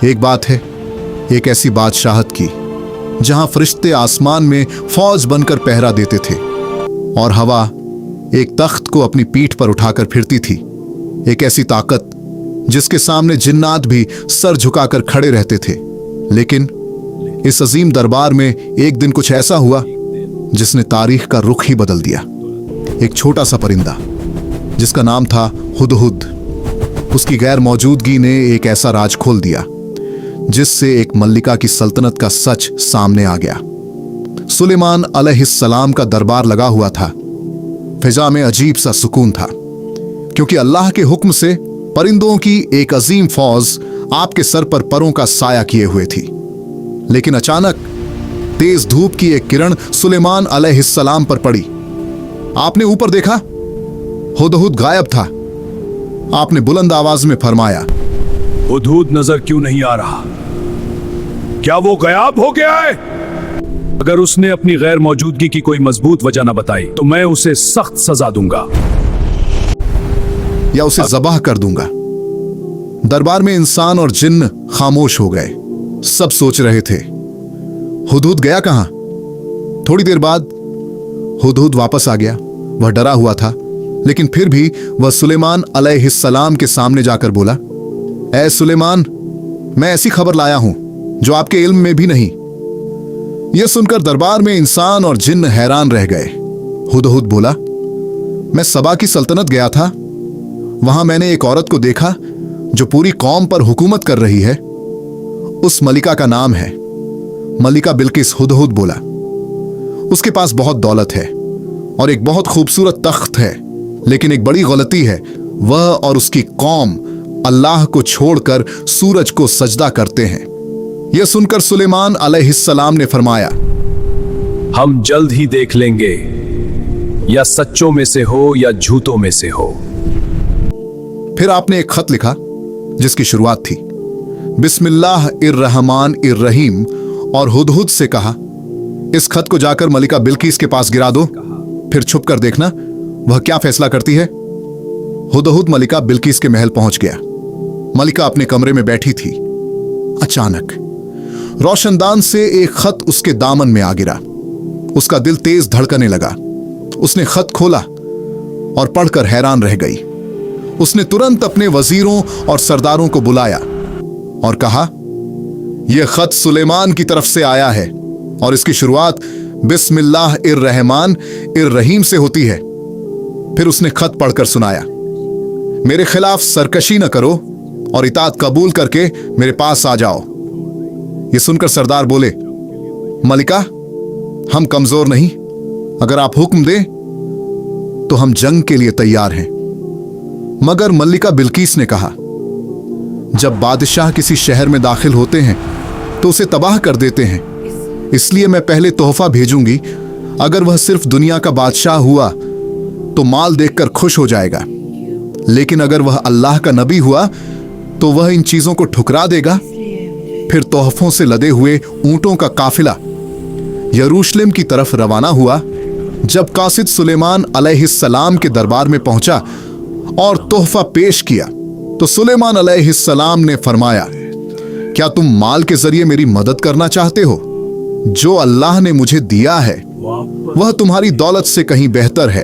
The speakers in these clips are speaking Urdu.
ایک بات ہے، ایک ایسی بادشاہت کی جہاں فرشتے آسمان میں فوج بن کر پہرا دیتے تھے اور ہوا ایک تخت کو اپنی پیٹھ پر اٹھا کر پھرتی تھی۔ ایک ایسی طاقت جس کے سامنے جنات بھی سر جھکا کر کھڑے رہتے تھے۔ لیکن اس عظیم دربار میں ایک دن کچھ ایسا ہوا جس نے تاریخ کا رخ ہی بدل دیا۔ ایک چھوٹا سا پرندہ جس کا نام تھا ہدہد، اس کی غیر موجودگی نے ایک ایسا راز کھول دیا جس سے ایک ملکہ کی سلطنت کا سچ سامنے آ گیا۔ سلیمان علیہ السلام کا دربار لگا ہوا تھا۔ فضا میں عجیب سا سکون تھا کیونکہ اللہ کے حکم سے پرندوں کی ایک عظیم فوج آپ کے سر پر پروں کا سایہ کیے ہوئے تھی۔ لیکن اچانک تیز دھوپ کی ایک کرن سلیمان علیہ السلام پر پڑی۔ آپ نے اوپر دیکھا، ہدہد غائب تھا۔ آپ نے بلند آواز میں فرمایا، ہدہد نظر کیوں نہیں آ رہا؟ کیا وہ غائب ہو گیا ہے؟ اگر اس نے اپنی غیر موجودگی کی کوئی مضبوط وجہ نہ بتائی تو میں اسے سخت سزا دوں گا یا اسے ذبح کر دوں گا۔ دربار میں انسان اور جن خاموش ہو گئے۔ سب سوچ رہے تھے ہدہد گیا کہاں؟ تھوڑی دیر بعد ہدہد واپس آ گیا۔ وہ ڈرا ہوا تھا، لیکن پھر بھی وہ سلیمان علیہ السلام کے سامنے جا کر بولا، اے سلیمان، میں ایسی خبر لایا ہوں جو آپ کے علم میں بھی نہیں۔ یہ سن کر دربار میں انسان اور جن حیران رہ گئے۔ ہدہد بولا، میں سبا کی سلطنت گیا تھا، وہاں میں نے ایک عورت کو دیکھا جو پوری قوم پر حکومت کر رہی ہے۔ اس ملکہ کا نام ہے ملکہ بلقیس۔ ہدہد بولا، اس کے پاس بہت دولت ہے اور ایک بہت خوبصورت تخت ہے، لیکن ایک بڑی غلطی ہے، وہ اور اس کی قوم اللہ کو چھوڑ کر سورج کو سجدہ کرتے ہیں۔ یہ سن کر سلیمان علیہ السلام نے فرمایا، ہم جلد ہی دیکھ لیں گے، یا سچوں میں سے ہو یا جھوٹوں میں سے ہو۔ پھر آپ نے ایک خط لکھا جس کی شروعات تھی بسم اللہ الرحمن الرحیم، اور ہدہد سے کہا، اس خط کو جا کر ملکہ بلقیس کے پاس گرا دو، پھر چھپ کر دیکھنا وہ کیا فیصلہ کرتی ہے۔ ہدہد ملکہ بلقیس کے محل پہنچ گیا۔ ملکہ اپنے کمرے میں بیٹھی تھی۔ اچانک روشن دان سے ایک خط اس کے دامن میں آ گرا۔ اس کا دل تیز دھڑکنے لگا۔ اس نے خط کھولا اور پڑھ کر حیران رہ گئی۔ اس نے ترنت اپنے وزیروں اور سرداروں کو بلایا اور کہا، یہ خط سلیمان کی طرف سے آیا ہے اور اس کی شروعات بسم اللہ الرحمن الرحیم سے ہوتی ہے۔ پھر اس نے خط پڑھ کر سنایا، میرے خلاف سرکشی نہ کرو اور اطاعت قبول کر کے میرے پاس آ جاؤ۔ یہ سن کر سردار بولے، ملکہ، ہم کمزور نہیں، اگر آپ حکم دیں تو ہم جنگ کے لیے تیار ہیں۔ مگر ملکہ بلقیس نے کہا، جب بادشاہ کسی شہر میں داخل ہوتے ہیں تو اسے تباہ کر دیتے ہیں، اس لیے میں پہلے تحفہ بھیجوں گی۔ اگر وہ صرف دنیا کا بادشاہ ہوا تو مال دیکھ کر خوش ہو جائے گا، لیکن اگر وہ اللہ کا نبی ہوا تو وہ ان چیزوں کو ٹھکرا دے گا۔ پھر تحفوں سے لدے ہوئے اونٹوں کا قافلہ یروشلم کی طرف روانہ ہوا۔ جب قاصد سلیمان علیہ السلام کے دربار میں پہنچا اور تحفہ پیش کیا تو سلیمان علیہ السلام نے فرمایا، کیا تم مال کے ذریعے میری مدد کرنا چاہتے ہو؟ جو اللہ نے مجھے دیا ہے وہ تمہاری دولت سے کہیں بہتر ہے،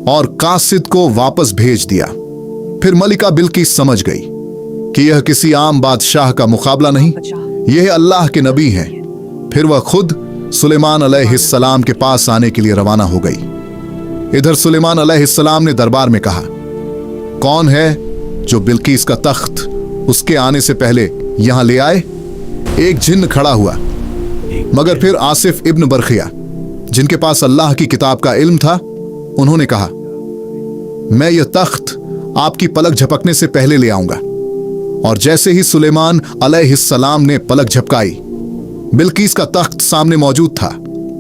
اور قاصد کو واپس بھیج دیا۔ پھر ملکہ بلقیس سمجھ گئی کہ یہ کسی عام بادشاہ کا مقابلہ نہیں، یہ اللہ کے نبی ہیں۔ پھر وہ خود سلیمان علیہ السلام کے پاس آنے کے لیے روانہ ہو گئی۔ ادھر سلیمان علیہ السلام نے دربار میں کہا، کون ہے جو بلقیس کا تخت اس کے آنے سے پہلے یہاں لے آئے؟ ایک جن کھڑا ہوا، مگر پھر آصف ابن برخیہ جن کے پاس اللہ کی کتاب کا علم تھا، انہوں نے کہا، میں یہ تخت آپ کی پلک جھپکنے سے پہلے لے آؤں گا۔ اور جیسے ہی سلیمان علیہ السلام نے پلک جھپکائی، بلقیس کا تخت سامنے موجود تھا۔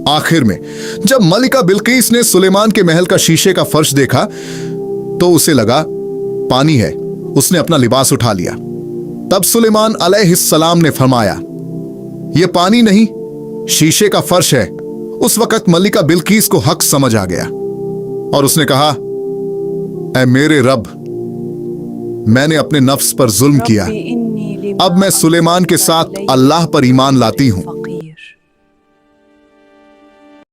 آخر میں جب ملکہ بلقیس نے سلیمان کے محل کا شیشے کا فرش دیکھا تو اسے لگا پانی ہے۔ اس نے اپنا لباس اٹھا لیا۔ تب سلیمان علیہ السلام نے فرمایا، یہ پانی نہیں، شیشے کا فرش ہے۔ اس وقت ملکہ بلقیس کو حق سمجھ آ گیا اور اس نے کہا، اے میرے رب، میں نے اپنے نفس پر ظلم کیا، اب میں سلیمان کے ساتھ اللہ پر ایمان لاتی ہوں